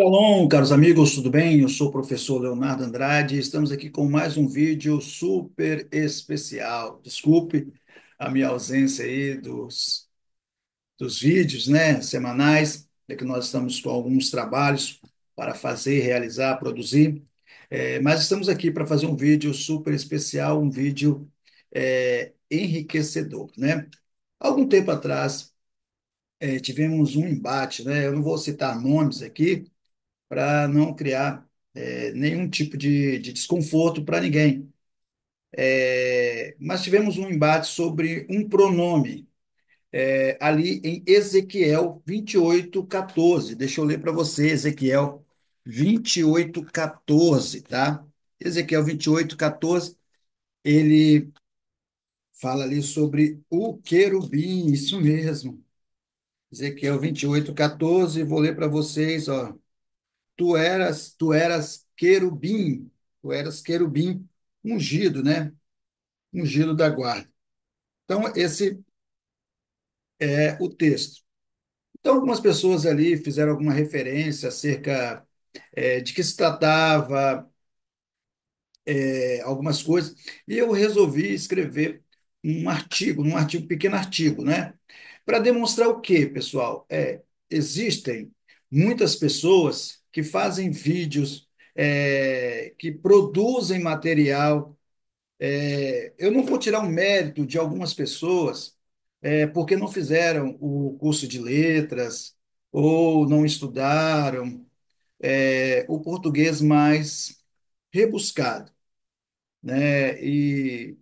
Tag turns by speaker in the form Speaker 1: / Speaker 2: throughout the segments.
Speaker 1: Shalom, caros amigos, tudo bem? Eu sou o professor Leonardo Andrade e estamos aqui com mais um vídeo super especial. Desculpe a minha ausência aí dos vídeos, né, semanais, é que nós estamos com alguns trabalhos para fazer, realizar, produzir. Mas estamos aqui para fazer um vídeo super especial, um vídeo enriquecedor, né? Algum tempo atrás, tivemos um embate, né? Eu não vou citar nomes aqui, para não criar nenhum tipo de desconforto para ninguém. Mas tivemos um embate sobre um pronome ali em Ezequiel 28:14. Deixa eu ler para você, Ezequiel 28:14, tá? Ezequiel 28:14, ele fala ali sobre o querubim, isso mesmo. Ezequiel 28:14, vou ler para vocês, ó. Tu eras querubim ungido, né? Ungido da guarda. Então, esse é o texto. Então, algumas pessoas ali fizeram alguma referência acerca de que se tratava, algumas coisas, e eu resolvi escrever um artigo, pequeno artigo, né? Para demonstrar o quê, pessoal? Existem muitas pessoas que fazem vídeos, que produzem material. Eu não vou tirar o mérito de algumas pessoas, porque não fizeram o curso de letras ou não estudaram, o português mais rebuscado, né? E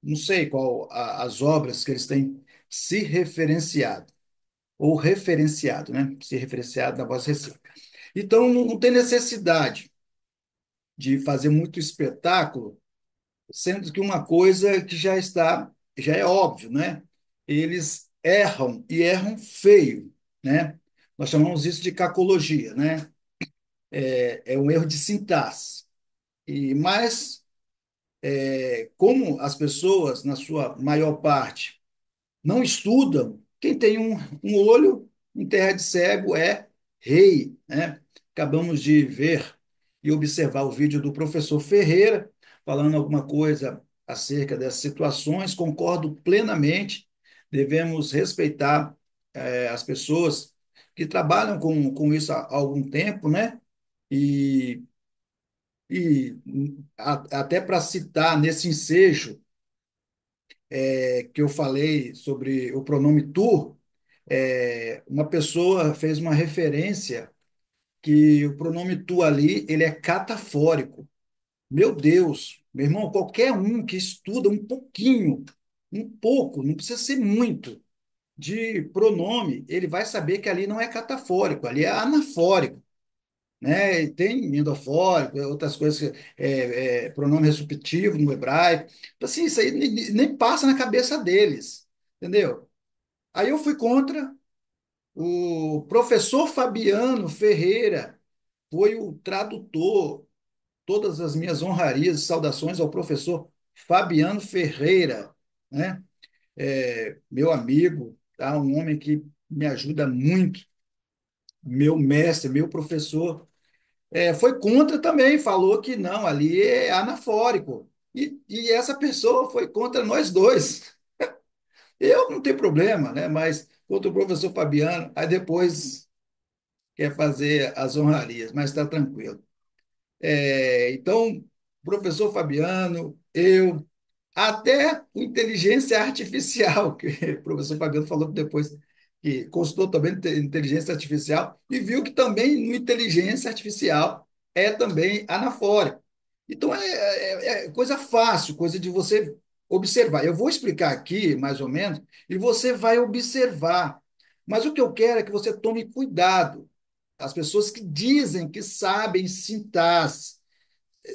Speaker 1: não sei qual as obras que eles têm se referenciado, ou referenciado, né? Se referenciado na voz recíproca. Então, não tem necessidade de fazer muito espetáculo, sendo que uma coisa que já é óbvio, né? Eles erram e erram feio, né? Nós chamamos isso de cacologia, né? É um erro de sintaxe. Mas, como as pessoas, na sua maior parte, não estudam, quem tem um olho em terra de cego é rei, né? Acabamos de ver e observar o vídeo do professor Ferreira falando alguma coisa acerca dessas situações. Concordo plenamente. Devemos respeitar as pessoas que trabalham com isso há algum tempo, né? E, até para citar nesse ensejo que eu falei sobre o pronome tu, uma pessoa fez uma referência que o pronome tu ali, ele é catafórico. Meu Deus, meu irmão, qualquer um que estuda um pouquinho, um pouco, não precisa ser muito, de pronome, ele vai saber que ali não é catafórico, ali é anafórico, né? E tem endofórico, outras coisas, pronome restrutivo no hebraico. Então, assim, isso aí nem passa na cabeça deles, entendeu? Aí eu fui contra. O professor Fabiano Ferreira foi o tradutor. Todas as minhas honrarias e saudações ao professor Fabiano Ferreira, né? Meu amigo, tá? Um homem que me ajuda muito, meu mestre, meu professor. Foi contra também, falou que não, ali é anafórico. E essa pessoa foi contra nós dois. Eu não tenho problema, né? Mas contra o professor Fabiano, aí depois quer fazer as honrarias, mas está tranquilo. Então, professor Fabiano, eu, até o inteligência artificial, que o professor Fabiano falou depois que consultou também inteligência artificial e viu que também no inteligência artificial é também anafórico. Então, é coisa fácil, coisa de você observar. Eu vou explicar aqui, mais ou menos, e você vai observar. Mas o que eu quero é que você tome cuidado. As pessoas que dizem que sabem sintaxe.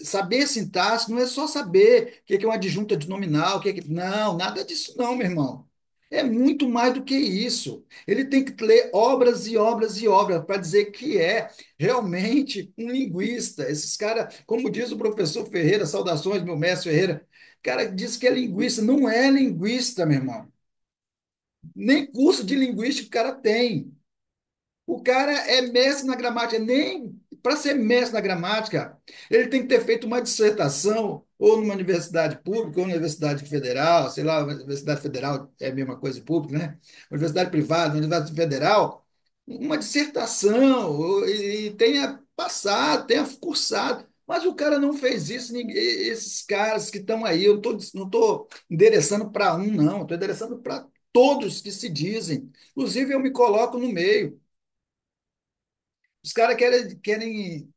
Speaker 1: Saber sintaxe não é só saber o que é uma adjunta de nominal, Não, nada disso não, meu irmão. É muito mais do que isso. Ele tem que ler obras e obras e obras para dizer que é realmente um linguista. Esses caras, como diz o professor Ferreira, saudações, meu mestre Ferreira, o cara diz que é linguista. Não é linguista, meu irmão. Nem curso de linguística o cara tem. O cara é mestre na gramática, nem. para ser mestre na gramática, ele tem que ter feito uma dissertação, ou numa universidade pública, ou numa universidade federal, sei lá, universidade federal é a mesma coisa pública, né? Universidade privada, universidade federal, uma dissertação, e tenha passado, tenha cursado. Mas o cara não fez isso, esses caras que estão aí, eu não estou endereçando para um, não, estou endereçando para todos que se dizem. Inclusive, eu me coloco no meio. Os caras querem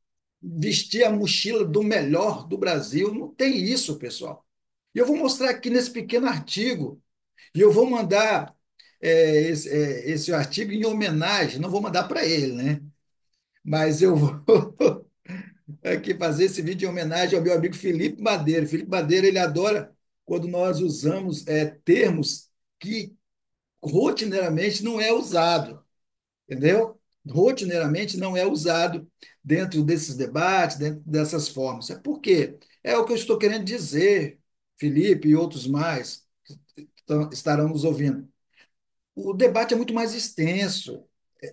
Speaker 1: vestir a mochila do melhor do Brasil. Não tem isso, pessoal. E eu vou mostrar aqui nesse pequeno artigo, e eu vou mandar esse artigo em homenagem, não vou mandar para ele, né? Mas eu vou aqui fazer esse vídeo em homenagem ao meu amigo Felipe Madeira. Felipe Madeira, ele adora quando nós usamos termos que rotineiramente não é usado, entendeu? Rotineiramente não é usado dentro desses debates, dentro dessas formas. É por quê? É o que eu estou querendo dizer, Felipe e outros mais que estarão nos ouvindo. O debate é muito mais extenso.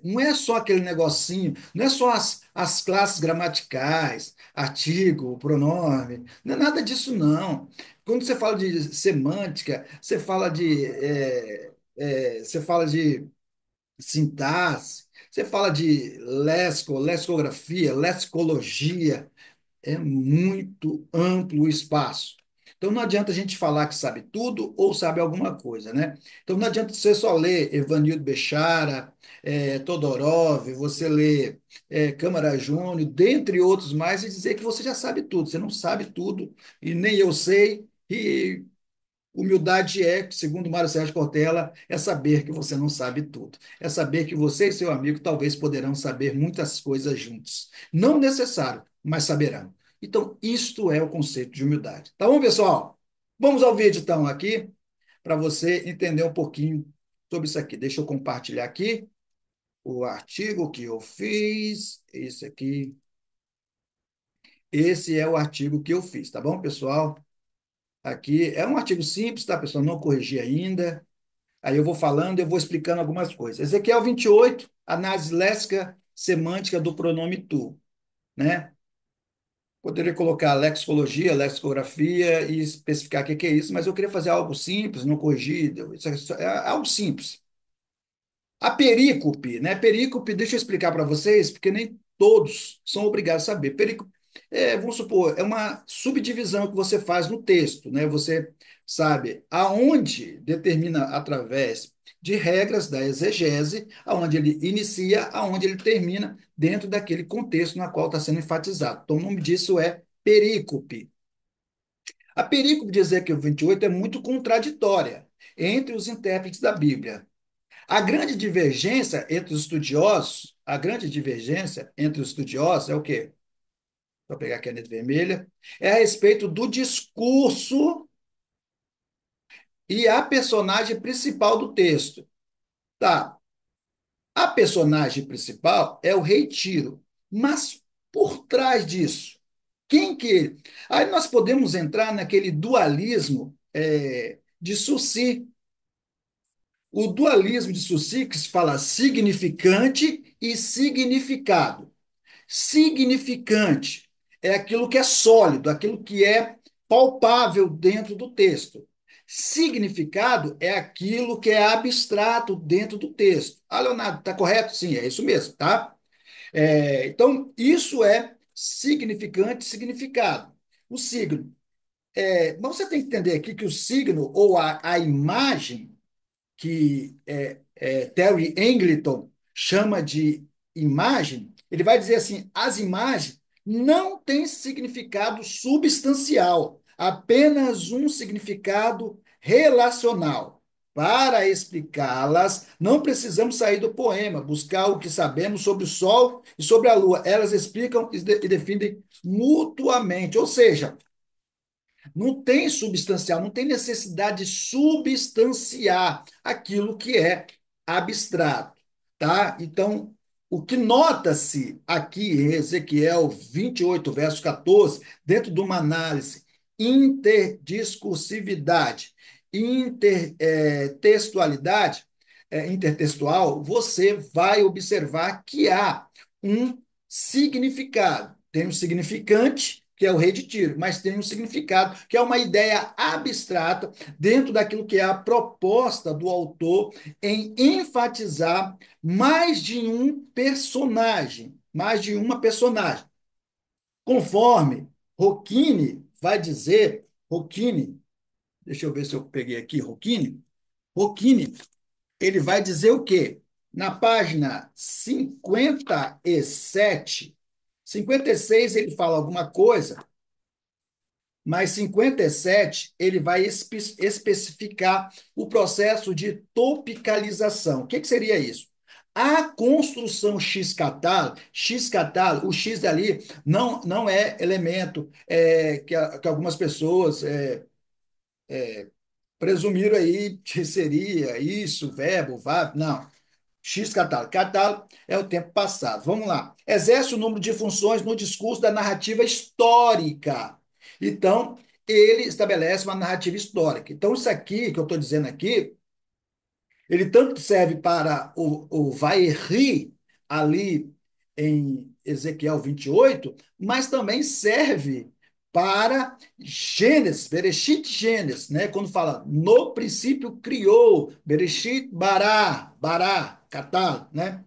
Speaker 1: Não é só aquele negocinho, não é só as classes gramaticais, artigo, pronome, não é nada disso, não. Quando você fala de semântica, você fala de sintaxe, você fala de lexicografia, lexicologia, é muito amplo o espaço. Então não adianta a gente falar que sabe tudo ou sabe alguma coisa, né? Então não adianta você só ler Evanildo Bechara, Todorov, você ler Câmara Júnior, dentre outros mais, e dizer que você já sabe tudo. Você não sabe tudo, e nem eu sei, e humildade segundo Mário Sérgio Cortella, é saber que você não sabe tudo. É saber que você e seu amigo talvez poderão saber muitas coisas juntos. Não necessário, mas saberão. Então, isto é o conceito de humildade. Tá bom, pessoal? Vamos ao vídeo, então, aqui, para você entender um pouquinho sobre isso aqui. Deixa eu compartilhar aqui o artigo que eu fiz. Esse aqui. Esse é o artigo que eu fiz, tá bom, pessoal? Aqui é um artigo simples, tá, pessoal? Não corrigi ainda. Aí eu vou falando, eu vou explicando algumas coisas. Ezequiel 28, análise léxica semântica do pronome tu, né? Poderia colocar lexicologia, lexicografia e especificar o que é isso, mas eu queria fazer algo simples, não corrigido, é algo simples. A perícope, né? Perícope, deixa eu explicar para vocês, porque nem todos são obrigados a saber. Perícope, vamos supor, é uma subdivisão que você faz no texto, né? Você sabe aonde determina através de regras da exegese, aonde ele inicia, aonde ele termina, dentro daquele contexto na qual está sendo enfatizado. Então, o nome disso é perícope. A perícope de Ezequiel 28 é muito contraditória entre os intérpretes da Bíblia. A grande divergência entre os estudiosos é o quê? Vou pegar a caneta vermelha. É a respeito do discurso e a personagem principal do texto. Tá. A personagem principal é o rei Tiro. Mas por trás disso, quem que ele? Aí nós podemos entrar naquele dualismo de Sucy. O dualismo de Sucy, que se fala significante e significado. Significante é aquilo que é sólido, aquilo que é palpável dentro do texto. Significado é aquilo que é abstrato dentro do texto. Ah, Leonardo, está correto? Sim, é isso mesmo, tá? Então, isso é significante e significado. O signo. Mas você tem que entender aqui que o signo ou a imagem que Terry Angleton chama de imagem, ele vai dizer assim: as imagens não têm significado substancial, apenas um significado relacional. Para explicá-las, não precisamos sair do poema, buscar o que sabemos sobre o Sol e sobre a Lua. Elas explicam e definem mutuamente. Ou seja, não tem substancial, não tem necessidade de substanciar aquilo que é abstrato, tá? Então, o que nota-se aqui em Ezequiel 28, verso 14, dentro de uma análise interdiscursividade, intertextualidade, intertextual, você vai observar que há um significado. Tem um significante, que é o rei de Tiro, mas tem um significado, que é uma ideia abstrata dentro daquilo que é a proposta do autor em enfatizar mais de um personagem, mais de uma personagem. Conforme Rocchini, deixa eu ver se eu peguei aqui, Rocchini, ele vai dizer o quê? Na página 56 ele fala alguma coisa, mas 57 ele vai especificar o processo de topicalização. O que que seria isso? A construção X-catalo, o X ali não é elemento que algumas pessoas presumiram aí que seria isso, verbo, não. X catálogo. Catálogo é o tempo passado. Vamos lá. Exerce o número de funções no discurso da narrativa histórica. Então, ele estabelece uma narrativa histórica. Então, isso aqui que eu estou dizendo aqui, ele tanto serve para o vai rir ali em Ezequiel 28, mas também serve para Gênesis, Bereshit Gênesis, né? Quando fala no princípio criou, Bereshit bará, catálogo, né?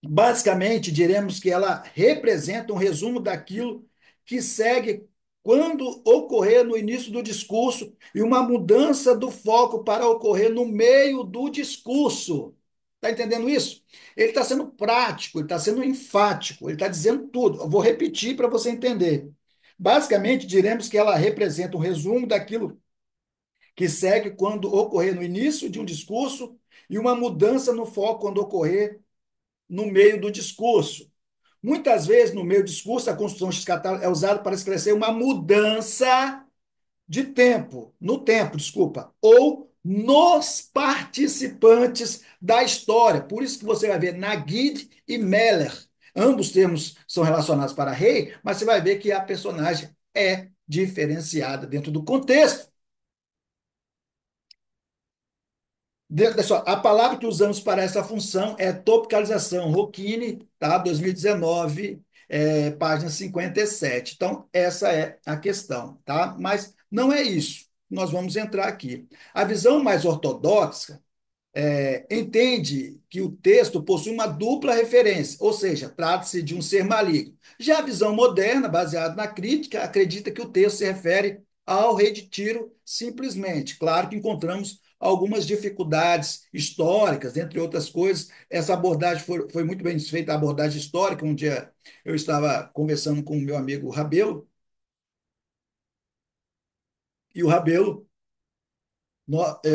Speaker 1: Basicamente, diremos que ela representa um resumo daquilo que segue quando ocorrer no início do discurso e uma mudança do foco para ocorrer no meio do discurso. Está entendendo isso? Ele está sendo prático, ele está sendo enfático, ele está dizendo tudo. Eu vou repetir para você entender. Basicamente, diremos que ela representa um resumo daquilo que segue quando ocorrer no início de um discurso e uma mudança no foco quando ocorrer no meio do discurso. Muitas vezes, no meio do discurso, a construção x-catálogo é usada para esclarecer uma mudança de tempo, no tempo, desculpa, ou nos participantes da história. Por isso que você vai ver Nagid e Meller. Ambos termos são relacionados para rei, mas você vai ver que a personagem é diferenciada dentro do contexto. A palavra que usamos para essa função é topicalização, Rocchini, tá? 2019, página 57. Então, essa é a questão, tá? Mas não é isso. Nós vamos entrar aqui. A visão mais ortodoxa entende que o texto possui uma dupla referência, ou seja, trata-se de um ser maligno. Já a visão moderna, baseada na crítica, acredita que o texto se refere ao rei de Tiro simplesmente. Claro que encontramos algumas dificuldades históricas, entre outras coisas. Essa abordagem foi muito bem feita, a abordagem histórica. Um dia eu estava conversando com o meu amigo Rabelo, e o Rabelo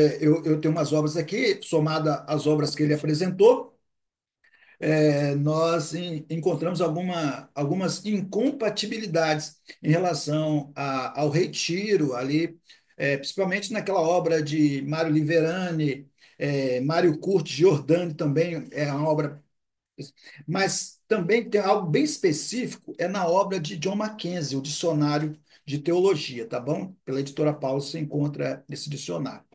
Speaker 1: eu tenho umas obras aqui, somada às obras que ele apresentou, nós encontramos algumas incompatibilidades em relação ao retiro ali, principalmente naquela obra de Mário Liverani, Mário Curti Giordani também é uma obra, mas também tem algo bem específico, é na obra de John Mackenzie, o Dicionário de Teologia, tá bom? Pela editora Paulus você encontra esse dicionário.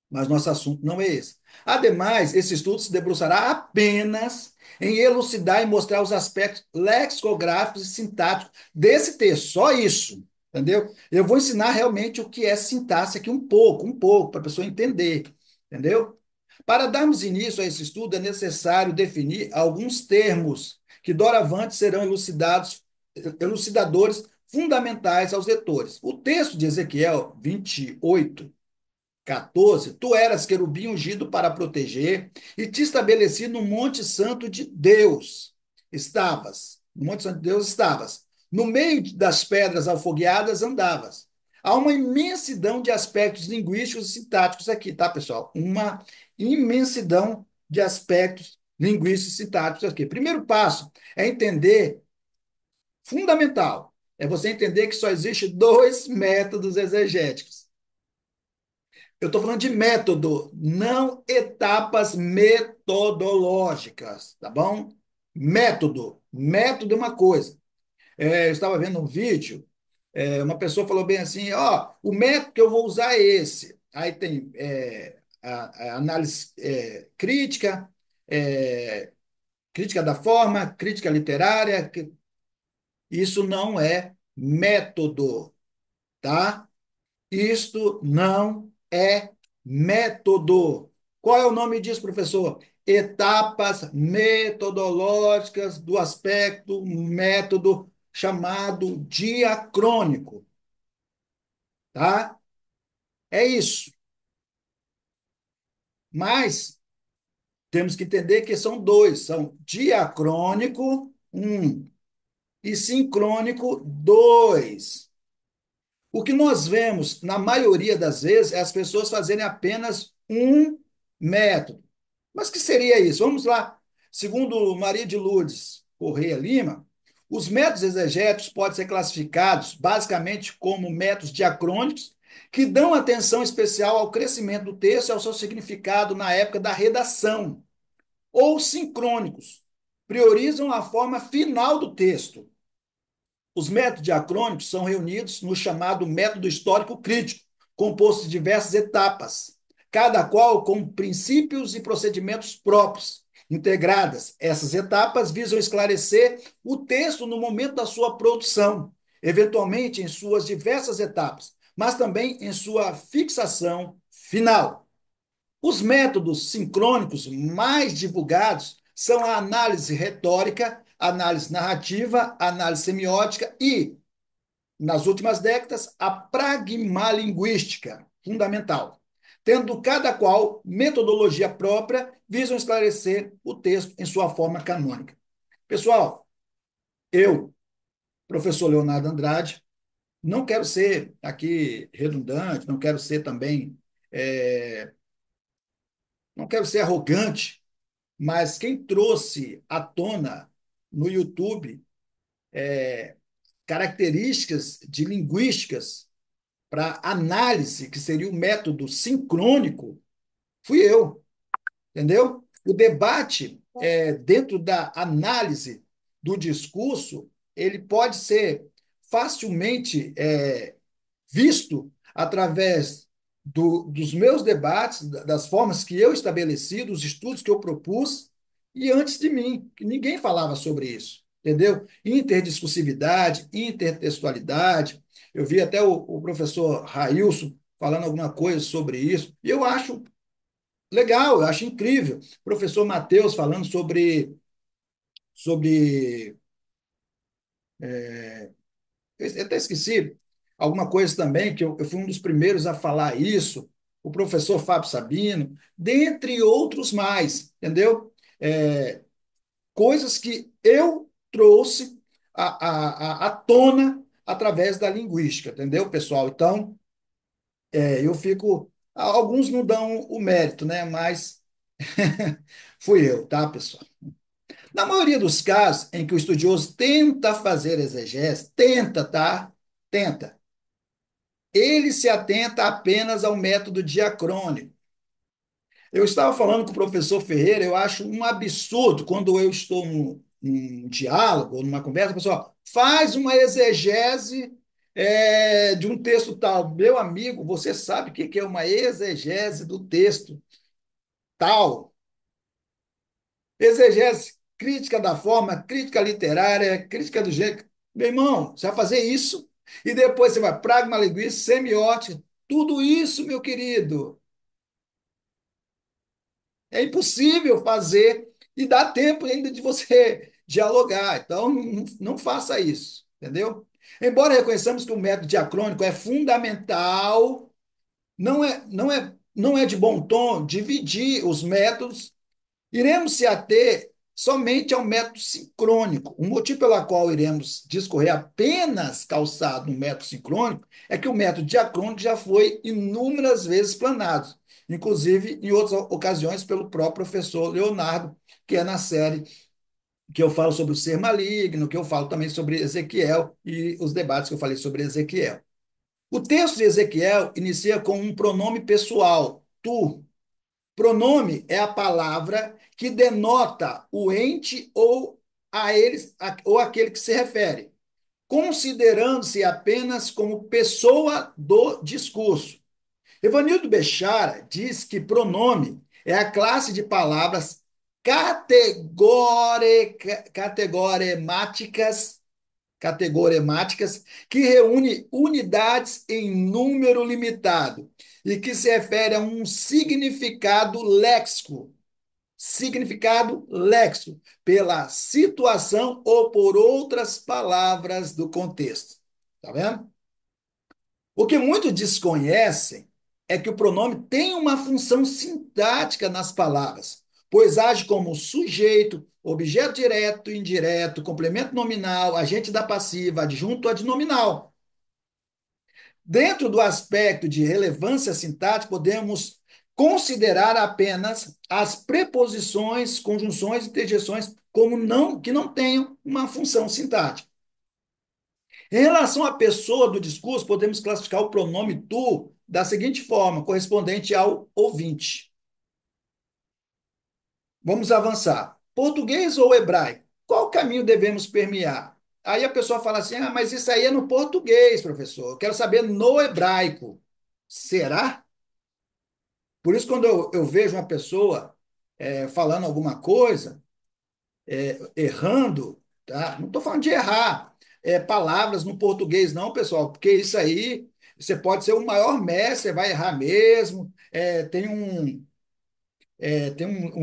Speaker 1: Mas nosso assunto não é esse. Ademais, esse estudo se debruçará apenas em elucidar e mostrar os aspectos lexicográficos e sintáticos desse texto, só isso, entendeu? Eu vou ensinar realmente o que é sintaxe aqui um pouco, para a pessoa entender, entendeu? Para darmos início a esse estudo, é necessário definir alguns termos que doravante serão elucidadores fundamentais aos leitores. O texto de Ezequiel 28 14, tu eras querubim ungido para proteger e te estabeleci no Monte Santo de Deus. No Monte Santo de Deus estavas. No meio das pedras alfogueadas andavas. Há uma imensidão de aspectos linguísticos e sintáticos aqui, tá, pessoal? Uma imensidão de aspectos linguísticos e sintáticos aqui. Primeiro passo é entender, fundamental, é você entender que só existe dois métodos exegéticos. Eu estou falando de método, não etapas metodológicas, tá bom? Método. Método é uma coisa. Eu estava vendo um vídeo, uma pessoa falou bem assim: ó, o método que eu vou usar é esse. Aí tem a análise crítica, Crítica da forma, crítica literária, isso não é método, tá? Isto não é método. Qual é o nome disso, professor? Etapas metodológicas do aspecto método chamado diacrônico, tá? É isso. Mas temos que entender que são dois, são diacrônico, um, e sincrônico, dois. O que nós vemos, na maioria das vezes, é as pessoas fazerem apenas um método. Mas que seria isso? Vamos lá. Segundo Maria de Lourdes Correia Lima, os métodos exegéticos podem ser classificados basicamente como métodos diacrônicos que dão atenção especial ao crescimento do texto e ao seu significado na época da redação, ou sincrônicos, priorizam a forma final do texto. Os métodos diacrônicos são reunidos no chamado método histórico crítico, composto de diversas etapas, cada qual com princípios e procedimentos próprios. Integradas, essas etapas visam esclarecer o texto no momento da sua produção, eventualmente em suas diversas etapas, mas também em sua fixação final. Os métodos sincrônicos mais divulgados são a análise retórica, análise narrativa, análise semiótica e, nas últimas décadas, a pragmalinguística, fundamental, tendo cada qual metodologia própria, visam esclarecer o texto em sua forma canônica. Pessoal, eu, professor Leonardo Andrade, não quero ser aqui redundante, não quero ser também, não quero ser arrogante, mas quem trouxe à tona no YouTube características de linguísticas para análise, que seria o método sincrônico, fui eu, entendeu? O debate dentro da análise do discurso, ele pode ser facilmente visto através dos meus debates, das formas que eu estabeleci, dos estudos que eu propus, e antes de mim, que ninguém falava sobre isso, entendeu? Interdiscursividade, intertextualidade. Eu vi até o professor Railson falando alguma coisa sobre isso, e eu acho legal, eu acho incrível. O professor Matheus falando sobre eu até esqueci alguma coisa também, que eu fui um dos primeiros a falar isso, o professor Fábio Sabino, dentre outros mais, entendeu? Coisas que eu trouxe à tona através da linguística, entendeu, pessoal? Então, eu fico. Alguns não dão o mérito, né? Mas fui eu, tá, pessoal? Na maioria dos casos em que o estudioso tenta fazer exegese, tenta, tá? Tenta. Ele se atenta apenas ao método diacrônico. Eu estava falando com o professor Ferreira, eu acho um absurdo quando eu estou num diálogo ou numa conversa, a pessoa faz uma exegese de um texto tal. Meu amigo, você sabe o que é uma exegese do texto tal? Exegese, crítica da forma, crítica literária, crítica do gênero. Meu irmão, você vai fazer isso e depois você vai pragma linguística, semiótica, tudo isso, meu querido. É impossível fazer e dá tempo ainda de você dialogar. Então, não faça isso, entendeu? Embora reconheçamos que o método diacrônico é fundamental, não é de bom tom dividir os métodos. Iremos se ater somente ao método sincrônico. O motivo pelo qual iremos discorrer apenas calçado no método sincrônico é que o método diacrônico já foi inúmeras vezes explanado, inclusive em outras ocasiões pelo próprio professor Leonardo, que é na série que eu falo sobre o ser maligno, que eu falo também sobre Ezequiel e os debates que eu falei sobre Ezequiel. O texto de Ezequiel inicia com um pronome pessoal, tu. Pronome é a palavra que denota o ente ou a eles ou aquele que se refere, considerando-se apenas como pessoa do discurso. Evanildo Bechara diz que pronome é a classe de palavras categoremáticas, categoremáticas que reúne unidades em número limitado e que se refere a um significado léxico, pela situação ou por outras palavras do contexto. Tá vendo? O que muitos desconhecem é que o pronome tem uma função sintática nas palavras, pois age como sujeito, objeto direto, indireto, complemento nominal, agente da passiva, adjunto adnominal. Dentro do aspecto de relevância sintática, podemos considerar apenas as preposições, conjunções e interjeções como que não tenham uma função sintática. Em relação à pessoa do discurso, podemos classificar o pronome tu da seguinte forma, correspondente ao ouvinte. Vamos avançar. Português ou hebraico? Qual caminho devemos permear? Aí a pessoa fala assim: ah, mas isso aí é no português, professor. Eu quero saber no hebraico. Será? Por isso, quando eu vejo uma pessoa falando alguma coisa, errando, tá? Não estou falando de errar palavras no português, não, pessoal, porque isso aí você pode ser o maior mestre, você vai errar mesmo. Tem um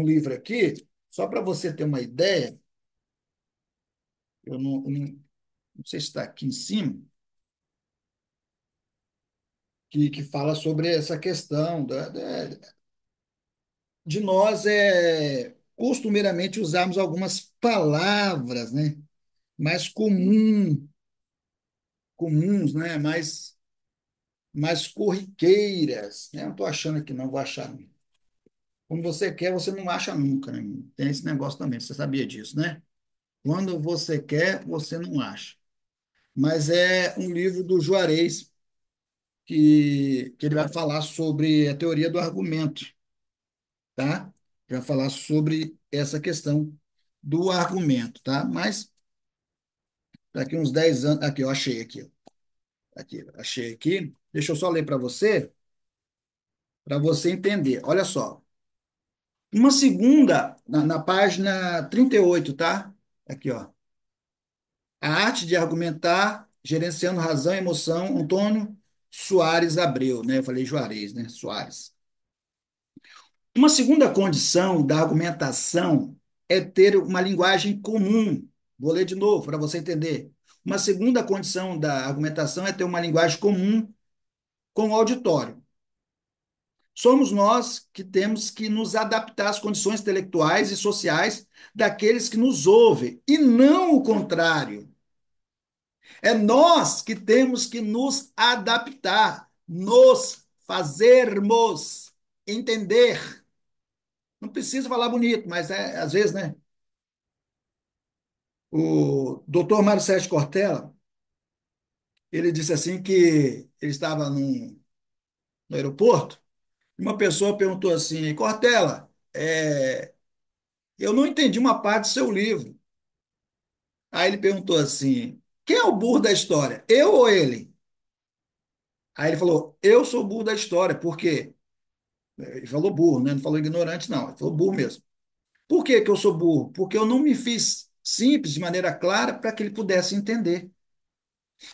Speaker 1: livro aqui, só para você ter uma ideia, eu não sei se está aqui em cima, que fala sobre essa questão de nós costumeiramente usarmos algumas palavras, né, mais comuns, né, mais corriqueiras, né? Não estou achando aqui, não vou achar. Não. Quando você quer, você não acha nunca, né? Tem esse negócio também, você sabia disso, né? Quando você quer, você não acha. Mas é um livro do Juarez que ele vai falar sobre a teoria do argumento, tá? Ele vai falar sobre essa questão do argumento, tá? Mas daqui uns 10 anos. Aqui, eu achei aqui. Aqui, achei aqui. Deixa eu só ler para você entender. Olha só. Uma segunda, na página 38, tá? Aqui, ó. A arte de argumentar, gerenciando razão e emoção, Antônio Soares Abreu, né? Eu falei Juarez, né? Soares. Uma segunda condição da argumentação é ter uma linguagem comum. Vou ler de novo para você entender. Uma segunda condição da argumentação é ter uma linguagem comum com o auditório. Somos nós que temos que nos adaptar às condições intelectuais e sociais daqueles que nos ouvem, e não o contrário. É nós que temos que nos adaptar, nos fazermos entender. Não precisa falar bonito, mas às vezes, né? O doutor Mário Sérgio Cortella, ele disse assim que ele estava no aeroporto, e uma pessoa perguntou assim: Cortella, eu não entendi uma parte do seu livro. Aí ele perguntou assim: quem é o burro da história? Eu ou ele? Aí ele falou: eu sou o burro da história. Por quê? Ele falou burro, né? Não falou ignorante, não. Ele falou burro mesmo. Por que que eu sou burro? Porque eu não me fiz simples, de maneira clara, para que ele pudesse entender.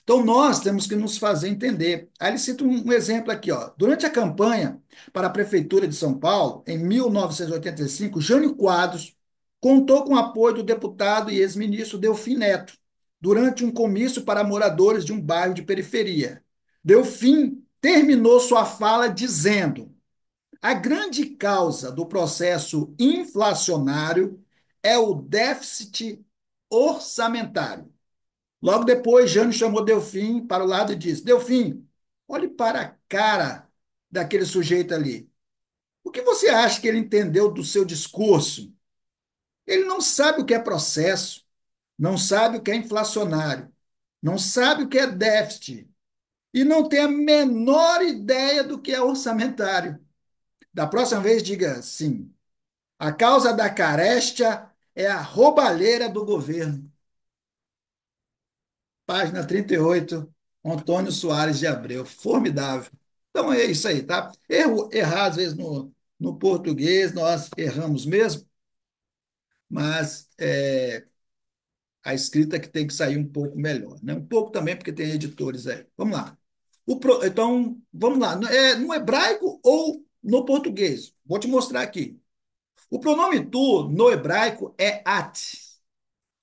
Speaker 1: Então, nós temos que nos fazer entender. Aí ele cita um exemplo aqui, ó. Durante a campanha para a Prefeitura de São Paulo, em 1985, Jânio Quadros contou com o apoio do deputado e ex-ministro Delfim Neto, durante um comício para moradores de um bairro de periferia. Delfim terminou sua fala dizendo: a grande causa do processo inflacionário é o déficit orçamentário. Logo depois, Jânio chamou Delfim para o lado e disse: Delfim, olhe para a cara daquele sujeito ali. O que você acha que ele entendeu do seu discurso? Ele não sabe o que é processo, não sabe o que é inflacionário, não sabe o que é déficit e não tem a menor ideia do que é orçamentário. Da próxima vez, diga assim: a causa da carestia é a roubalheira do governo. Página 38, Antônio Soares de Abreu. Formidável. Então é isso aí, tá? Errar, às vezes, no português, nós erramos mesmo, mas a escrita que tem que sair um pouco melhor, né? Um pouco também, porque tem editores aí. Vamos lá. Então, vamos lá. No hebraico ou no português? Vou te mostrar aqui. O pronome tu, no hebraico, é at.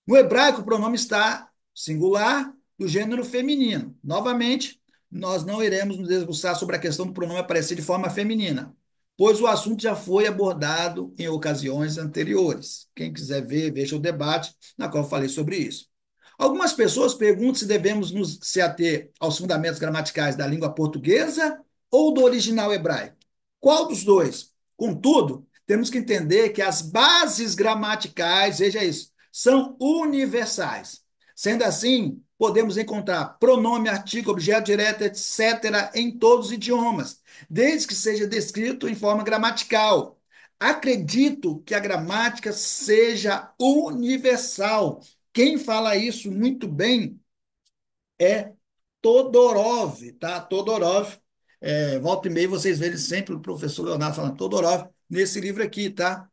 Speaker 1: No hebraico, o pronome está singular do gênero feminino. Novamente, nós não iremos nos debruçar sobre a questão do pronome aparecer de forma feminina, pois o assunto já foi abordado em ocasiões anteriores. Quem quiser ver, veja o debate na qual eu falei sobre isso. Algumas pessoas perguntam se devemos nos se ater aos fundamentos gramaticais da língua portuguesa ou do original hebraico. Qual dos dois? Contudo, temos que entender que as bases gramaticais, veja isso, são universais. Sendo assim, podemos encontrar pronome, artigo, objeto direto, etc., em todos os idiomas, desde que seja descrito em forma gramatical. Acredito que a gramática seja universal. Quem fala isso muito bem é Todorov, tá? Todorov. Volta e meia vocês verem sempre o professor Leonardo falando Todorov nesse livro aqui, tá?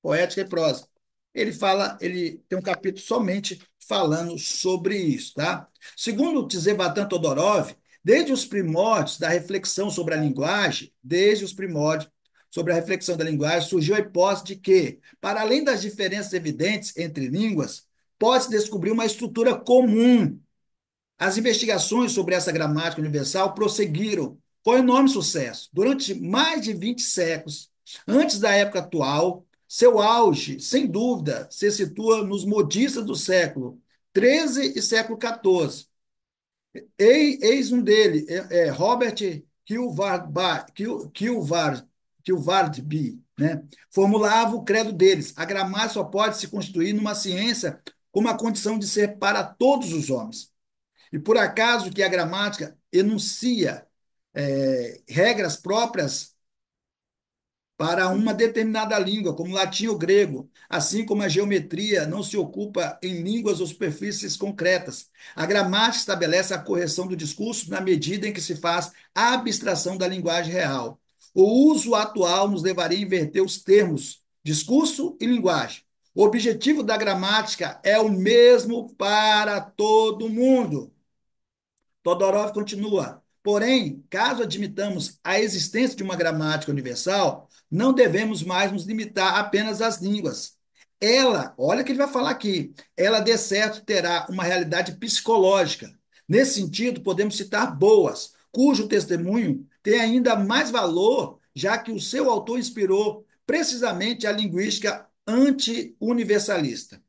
Speaker 1: Poética e prosa. Ele tem um capítulo somente falando sobre isso, tá? Segundo Tzevatan Todorov, desde os primórdios da reflexão sobre a linguagem, desde os primórdios sobre a reflexão da linguagem, surgiu a hipótese de que, para além das diferenças evidentes entre línguas, pode-se descobrir uma estrutura comum. As investigações sobre essa gramática universal prosseguiram com enorme sucesso. Durante mais de 20 séculos, antes da época atual, seu auge, sem dúvida, se situa nos modistas do século XIII e século XIV. Eis um dele, Robert Kilvardby, né? Formulava o credo deles: a gramática só pode se constituir numa ciência com uma condição de ser para todos os homens. E por acaso que a gramática enuncia regras próprias para uma determinada língua, como latim ou grego, assim como a geometria não se ocupa em línguas ou superfícies concretas. A gramática estabelece a correção do discurso na medida em que se faz a abstração da linguagem real. O uso atual nos levaria a inverter os termos discurso e linguagem. O objetivo da gramática é o mesmo para todo mundo. Todorov continua. Porém, caso admitamos a existência de uma gramática universal, não devemos mais nos limitar apenas às línguas. Ela, olha o que ele vai falar aqui, ela de certo terá uma realidade psicológica. Nesse sentido, podemos citar Boas, cujo testemunho tem ainda mais valor, já que o seu autor inspirou precisamente a linguística anti-universalista.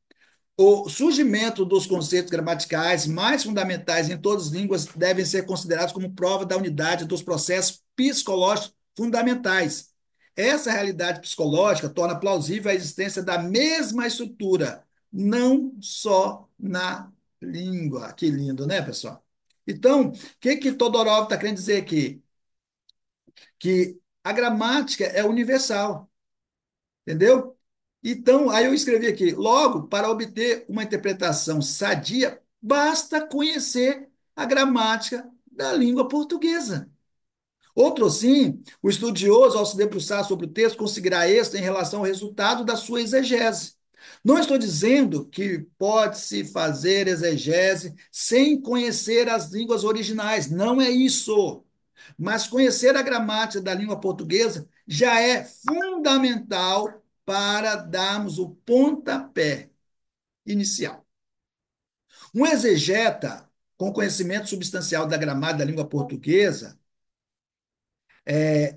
Speaker 1: O surgimento dos conceitos gramaticais mais fundamentais em todas as línguas devem ser considerados como prova da unidade dos processos psicológicos fundamentais. Essa realidade psicológica torna plausível a existência da mesma estrutura, não só na língua. Que lindo, né, pessoal? Então, o que Todorov está querendo dizer aqui? Que a gramática é universal. Entendeu? Então, aí eu escrevi aqui: logo, para obter uma interpretação sadia, basta conhecer a gramática da língua portuguesa. Outro sim, o estudioso, ao se debruçar sobre o texto, conseguirá êxito em relação ao resultado da sua exegese. Não estou dizendo que pode-se fazer exegese sem conhecer as línguas originais, não é isso. Mas conhecer a gramática da língua portuguesa já é fundamental para darmos o pontapé inicial. Um exegeta com conhecimento substancial da gramática da língua portuguesa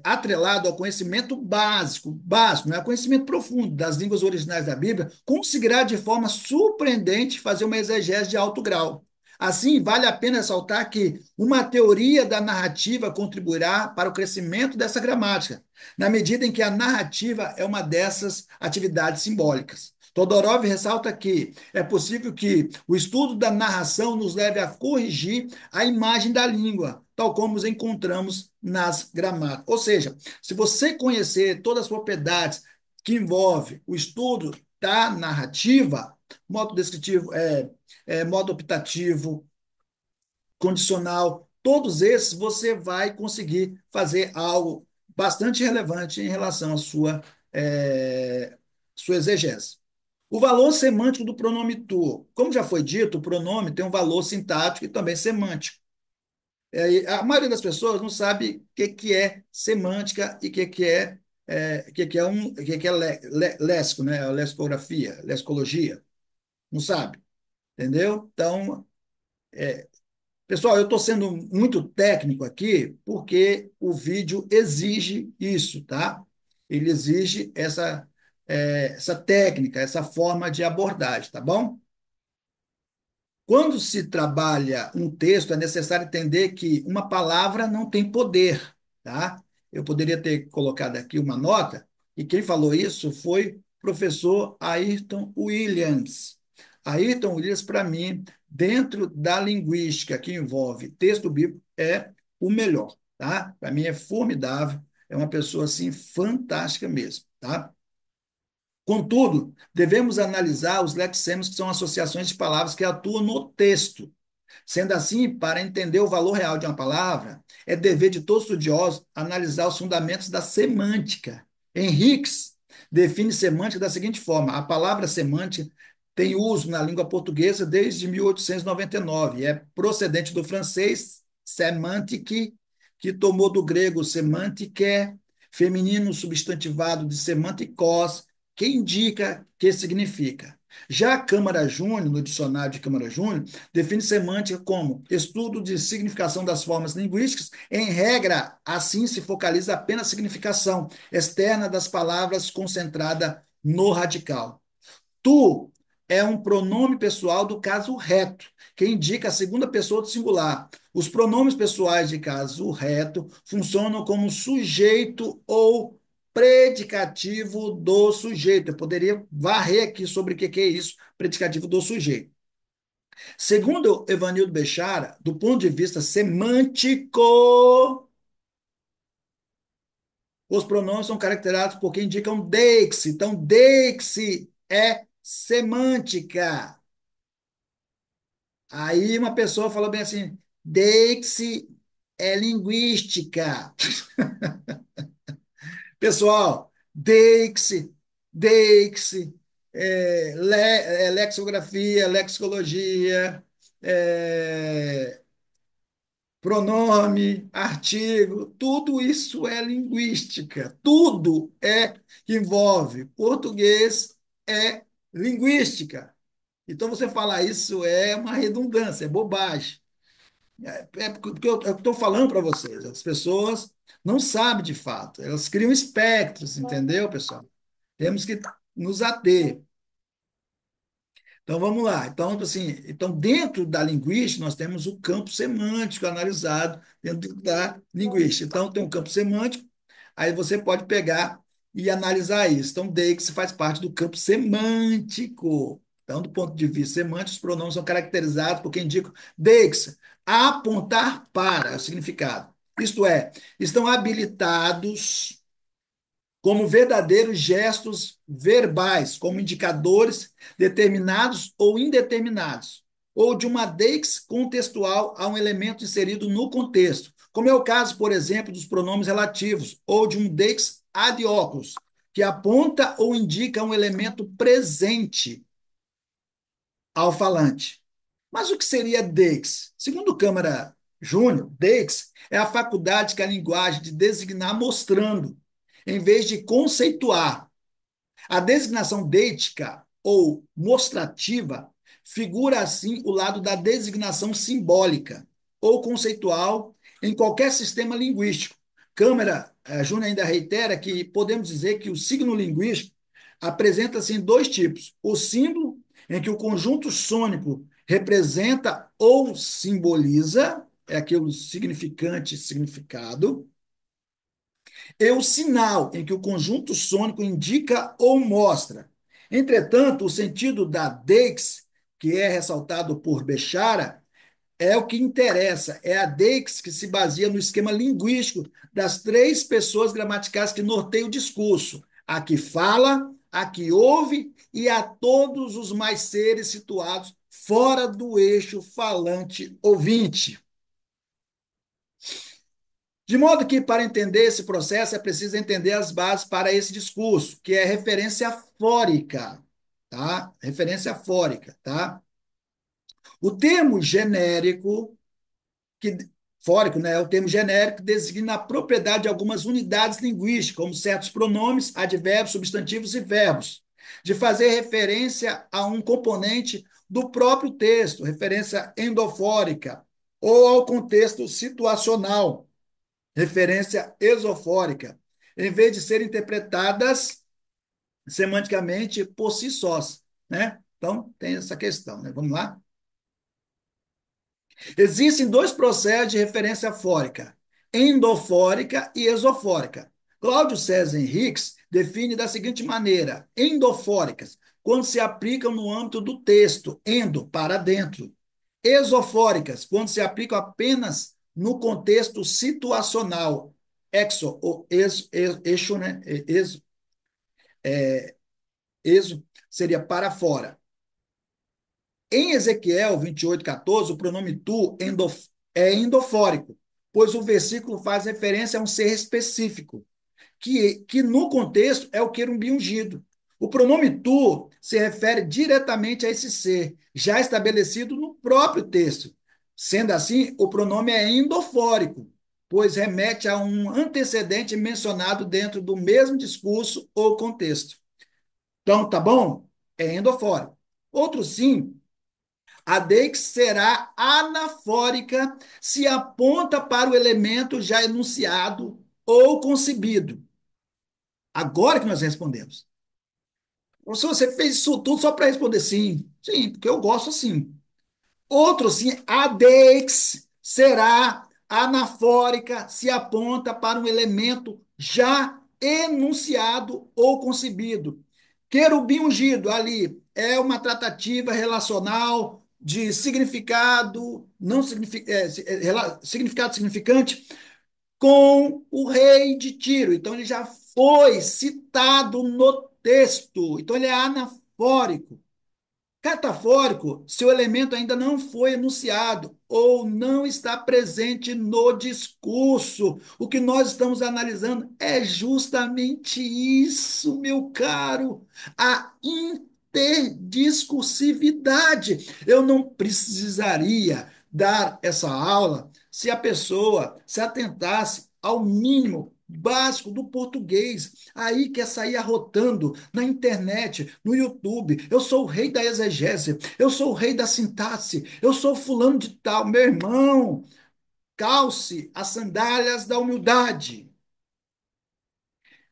Speaker 1: atrelado ao conhecimento básico, não é conhecimento profundo das línguas originais da Bíblia, conseguirá de forma surpreendente fazer uma exegese de alto grau. Assim, vale a pena ressaltar que uma teoria da narrativa contribuirá para o crescimento dessa gramática, na medida em que a narrativa é uma dessas atividades simbólicas. Todorov ressalta que é possível que o estudo da narração nos leve a corrigir a imagem da língua, tal como os encontramos nas gramáticas. Ou seja, se você conhecer todas as propriedades que envolve o estudo da narrativa, modo descritivo, modo optativo, condicional, todos esses você vai conseguir fazer algo bastante relevante em relação à sua exegese. O valor semântico do pronome tu. Como já foi dito, o pronome tem um valor sintático e também semântico. E a maioria das pessoas não sabe o que, que é semântica e o que é léxico, né? Lexicografia, lexicologia. Não sabe, entendeu? Então, pessoal, eu estou sendo muito técnico aqui porque o vídeo exige isso, tá? Ele exige essa técnica, essa forma de abordagem, tá bom? Quando se trabalha um texto, é necessário entender que uma palavra não tem poder, tá? Eu poderia ter colocado aqui uma nota, e quem falou isso foi o professor Ayrton Williams. Ayrton Williams, para mim, dentro da linguística que envolve texto bíblico, é o melhor, tá? Para mim é formidável, é uma pessoa assim fantástica mesmo, tá? Contudo, devemos analisar os lexemas, que são associações de palavras que atuam no texto. Sendo assim, para entender o valor real de uma palavra, é dever de todos os estudiosos analisar os fundamentos da semântica. Henriques define semântica da seguinte forma: a palavra semântica tem uso na língua portuguesa desde 1899 e é procedente do francês semantique, que tomou do grego semantique, feminino substantivado de semantikos, que indica que significa. Já a Câmara Júnior, no dicionário de Câmara Júnior, define semântica como estudo de significação das formas linguísticas. Em regra, assim se focaliza apenas a significação externa das palavras concentrada no radical. Tu é um pronome pessoal do caso reto, que indica a segunda pessoa do singular. Os pronomes pessoais de caso reto funcionam como sujeito ou predicativo do sujeito. Eu poderia varrer aqui sobre o que é isso, predicativo do sujeito. Segundo Evanildo Bechara, do ponto de vista semântico, os pronomes são caracterizados por que indicam deixe. Então, deixe é semântica. Aí uma pessoa falou bem assim, deixe é linguística. Pessoal, deixe lexicografia, lexicologia, é, pronome, artigo, tudo isso é linguística, tudo que envolve português é linguística. Então, você falar isso é uma redundância, é bobagem. É porque eu estou falando para vocês, as pessoas não sabem de fato, elas criam espectros, entendeu, pessoal? Temos que nos ater. Então vamos lá. Então, assim, dentro da linguística, nós temos o campo semântico analisado dentro da linguística. Então, tem um campo semântico, aí você pode pegar e analisar isso. Então, deixe faz parte do campo semântico. Então, do ponto de vista semântico, os pronomes são caracterizados por quem indica deixe, apontar para, é o significado. Isto é, estão habilitados como verdadeiros gestos verbais, como indicadores determinados ou indeterminados, ou de uma deixe contextual a um elemento inserido no contexto, como é o caso, por exemplo, dos pronomes relativos, ou de um deixe ad óculos, que aponta ou indica um elemento presente ao falante. Mas o que seria deixe? Segundo Câmara Júnior, deixe é a faculdade que a linguagem de designar mostrando, em vez de conceituar. A designação deitica ou mostrativa figura assim o lado da designação simbólica ou conceitual em qualquer sistema linguístico. Câmara Júnior ainda reitera que podemos dizer que o signo linguístico apresenta-se em dois tipos: o símbolo, em que o conjunto sônico representa ou simboliza, é aquele significante, significado, e o sinal, em que o conjunto sônico indica ou mostra. Entretanto, o sentido da deixe, que é ressaltado por Bechara, é o que interessa, é a deixe que se baseia no esquema linguístico das três pessoas gramaticais que norteiam o discurso: a que fala, a que ouve e a todos os mais seres situados fora do eixo falante-ouvinte. De modo que, para entender esse processo, é preciso entender as bases para esse discurso, que é referência fórica. tá? Referência fórica, tá? O termo genérico que fórico, né, é o termo genérico que designa a propriedade de algumas unidades linguísticas, como certos pronomes, advérbios, substantivos e verbos, de fazer referência a um componente do próprio texto, referência endofórica, ou ao contexto situacional, referência exofórica, em vez de serem interpretadas semanticamente por si sós, né? Então, tem essa questão, né? Vamos lá? Existem dois processos de referência fórica, endofórica e exofórica. Cláudio César Henriques define da seguinte maneira: endofóricas, quando se aplicam no âmbito do texto, endo, para dentro. Exofóricas, quando se aplicam apenas no contexto situacional, exo, ou eixo, né? Exo seria para fora. Em Ezequiel 28:14, o pronome tu é endofórico, pois o versículo faz referência a um ser específico, que no contexto é o querubim ungido. O pronome tu se refere diretamente a esse ser, já estabelecido no próprio texto. Sendo assim, o pronome é endofórico, pois remete a um antecedente mencionado dentro do mesmo discurso ou contexto. Então, tá bom? É endofórico. Outro sim, a deixe será anafórica se aponta para o elemento já enunciado ou concebido. Agora que nós respondemos. Professor, você fez isso tudo só para responder sim. Sim, porque eu gosto assim. Outro sim, adex será anafórica se aponta para um elemento já enunciado ou concebido. Querubim ungido ali é uma tratativa relacional de significado, não significado significante com o rei de Tiro. Então ele já foi citado no texto. Então ele é anafórico. Catafórico, se o elemento ainda não foi enunciado ou não está presente no discurso. O que nós estamos analisando é justamente isso, meu caro, a interdiscursividade. Eu não precisaria dar essa aula se a pessoa se atentasse ao mínimo básico do português. Aí quer sair arrotando na internet, no YouTube. Eu sou o rei da exegese, eu sou o rei da sintaxe, eu sou fulano de tal. Meu irmão, calce as sandálias da humildade.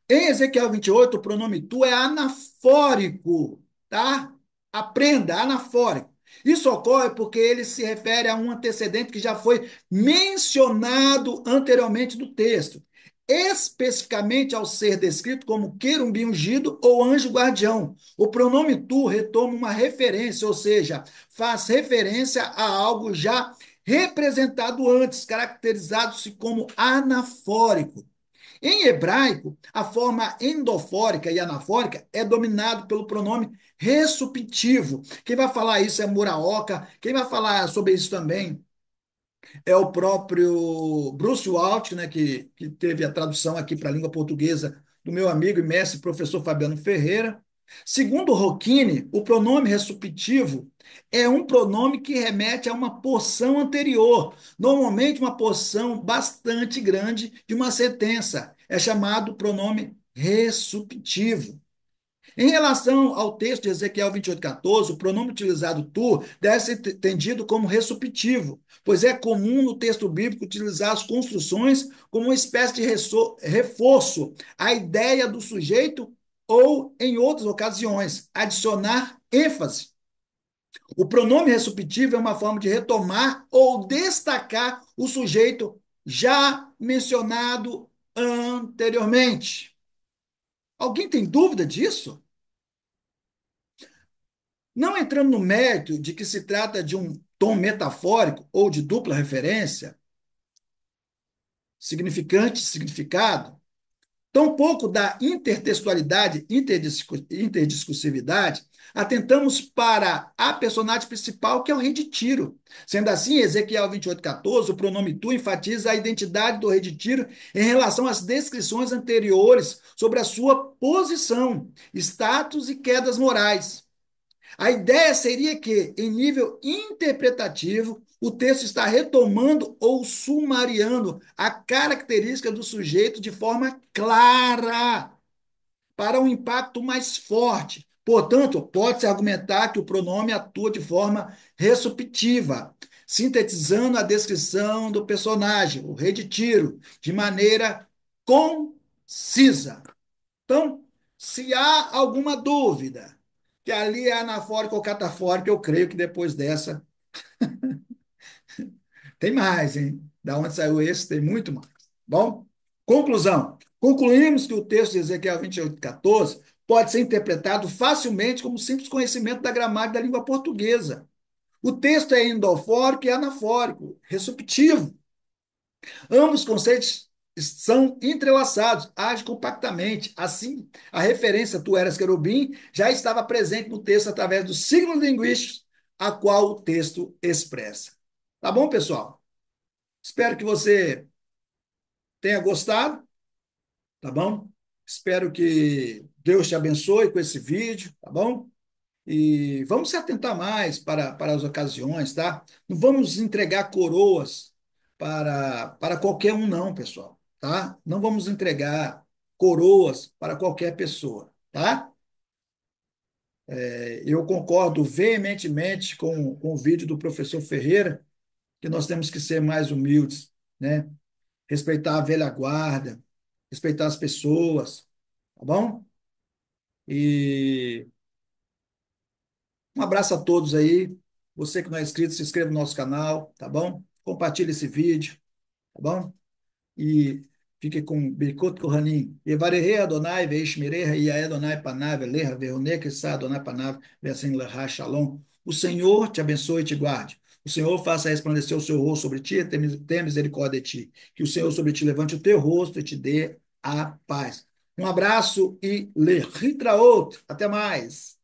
Speaker 1: Em Ezequiel 28, o pronome tu é anafórico, tá? Aprenda, anafórico. Isso ocorre porque ele se refere a um antecedente que já foi mencionado anteriormente no texto, especificamente ao ser descrito como querubim ungido ou anjo guardião. O pronome tu retoma uma referência, ou seja, faz referência a algo já representado antes, caracterizado-se como anafórico. Em hebraico, a forma endofórica e anafórica é dominado pelo pronome ressuptivo. Quem vai falar isso é Muraoka. Quem vai falar sobre isso também é o próprio Bruce Waltke, né, que teve a tradução aqui para a língua portuguesa do meu amigo e mestre professor Fabiano Ferreira. Segundo Rocchini, o pronome ressuptivo é um pronome que remete a uma porção anterior, normalmente uma porção bastante grande de uma sentença. É chamado pronome ressuptivo. Em relação ao texto de Ezequiel 28:14, o pronome utilizado tu deve ser entendido como ressuptivo, pois é comum no texto bíblico utilizar as construções como uma espécie de reforço à ideia do sujeito ou, em outras ocasiões, adicionar ênfase. O pronome ressuptivo é uma forma de retomar ou destacar o sujeito já mencionado anteriormente. Alguém tem dúvida disso? Não entrando no mérito de que se trata de um tom metafórico ou de dupla referência, significante e significado, tampouco da intertextualidade, interdiscursividade, atentamos para a personagem principal, que é o rei de Tiro. Sendo assim, Ezequiel 28:14, o pronome tu enfatiza a identidade do rei de Tiro em relação às descrições anteriores sobre a sua posição, status e quedas morais. A ideia seria que, em nível interpretativo, o texto está retomando ou sumariando a característica do sujeito de forma clara, para um impacto mais forte. Portanto, pode-se argumentar que o pronome atua de forma resuptiva, sintetizando a descrição do personagem, o rei de Tiro, de maneira concisa. Então, se há alguma dúvida que ali é anafórico ou catafórico, eu creio que depois dessa tem mais, hein? Da onde saiu esse, tem muito mais. Bom, conclusão. Concluímos que o texto de Ezequiel 28:14 pode ser interpretado facilmente como simples conhecimento da gramática da língua portuguesa. O texto é endofórico e anafórico, receptivo. Ambos conceitos são entrelaçados, agem compactamente. Assim, a referência tu eras querubim já estava presente no texto através dos signos linguísticos a qual o texto expressa. Tá bom, pessoal? Espero que você tenha gostado, tá bom? Espero que Deus te abençoe com esse vídeo, tá bom? E vamos se atentar mais para as ocasiões, tá? Não vamos entregar coroas para qualquer um, não, pessoal, tá? Não vamos entregar coroas para qualquer pessoa, tá? Eu concordo veementemente com o vídeo do professor Ferreira, que nós temos que ser mais humildes, né? Respeitar a velha guarda, respeitar as pessoas, tá bom? E um abraço a todos aí. Você que não é inscrito, se inscreva no nosso canal, tá bom? Compartilhe esse vídeo, tá bom? E fique com Birkut Kohanim. Evarehe Adonai veishmereha e Adonai panav eleha veroneke sa Adonai panav ve'asen leha shalom. O Senhor te abençoe e te guarde. O Senhor faça resplandecer o seu rosto sobre ti e tenha misericórdia de ti. Que o Senhor sobre ti levante o teu rosto e te dê a paz. Um abraço e lehitraot. Até mais.